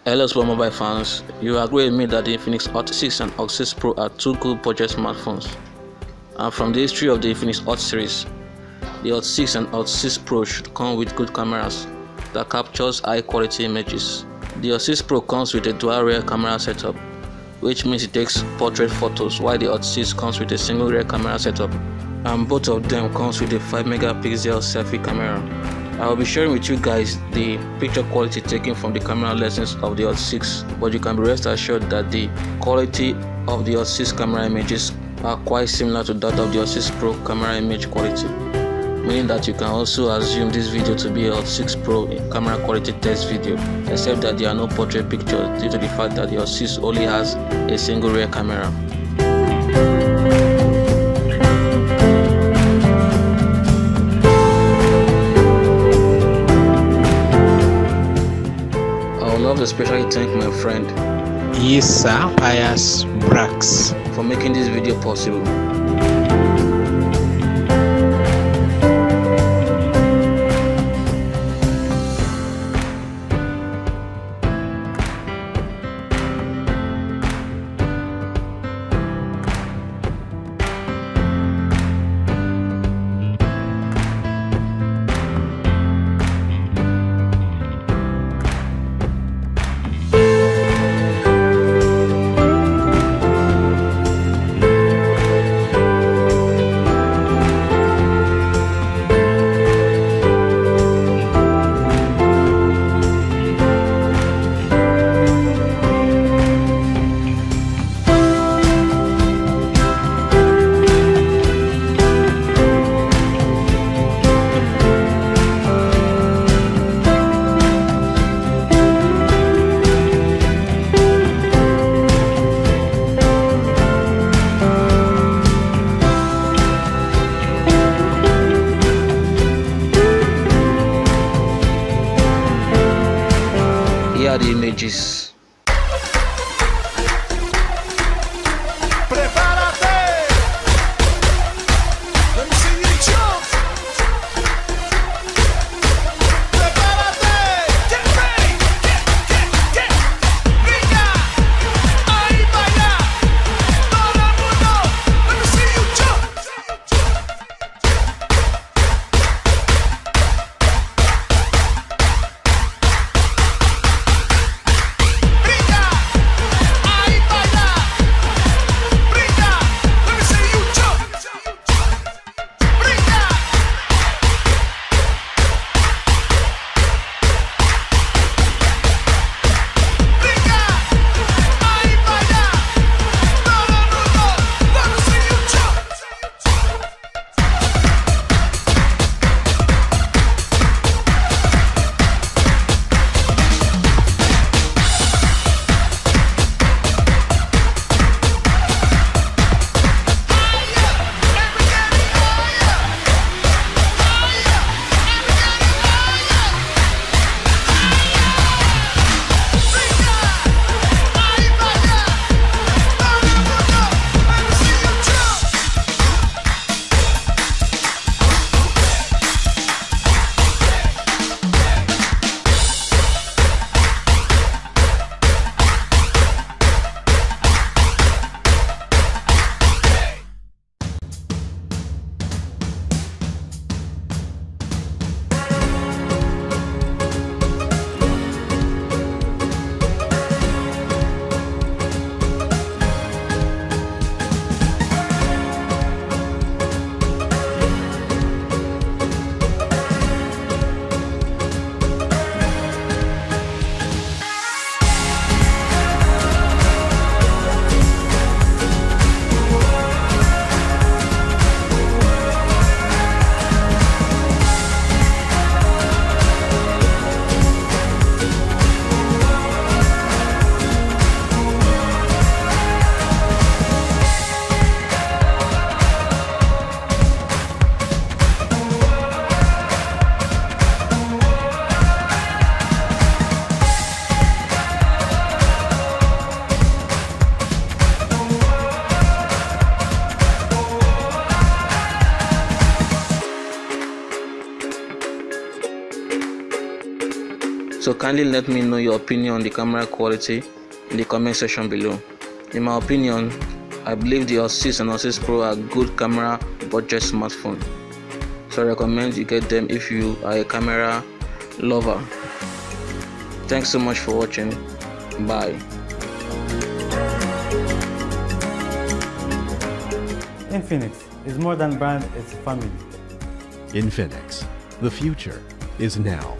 Hello small mobile fans, you agree with me that the Infinix Hot 6 and Hot 6 Pro are two good budget smartphones. And from the history of the Infinix Hot series, the Hot 6 and Hot 6 Pro should come with good cameras that captures high quality images. The Hot 6 Pro comes with a dual rear camera setup, which means it takes portrait photos, while the Hot 6 comes with a single rear camera setup, and both of them comes with a 5 megapixel selfie camera. I will be sharing with you guys the picture quality taken from the camera lessons of the Hot 6, but you can be rest assured that the quality of the Hot 6 camera images are quite similar to that of the Hot 6 Pro camera image quality, meaning that you can also assume this video to be a Hot 6 Pro camera quality test video, except that there are no portrait pictures due to the fact that the Hot 6 only has a single rear camera. I would love to especially thank my friend Isa Pius Brax for making this video possible. Here are the images. So kindly let me know your opinion on the camera quality in the comment section below. In my opinion, I believe the Hot 6 and Hot 6 Pro are good camera budget smartphone. So I recommend you get them if you are a camera lover. Thanks so much for watching. Bye. Infinix is more than brand, it's a family. Infinix, the future is now.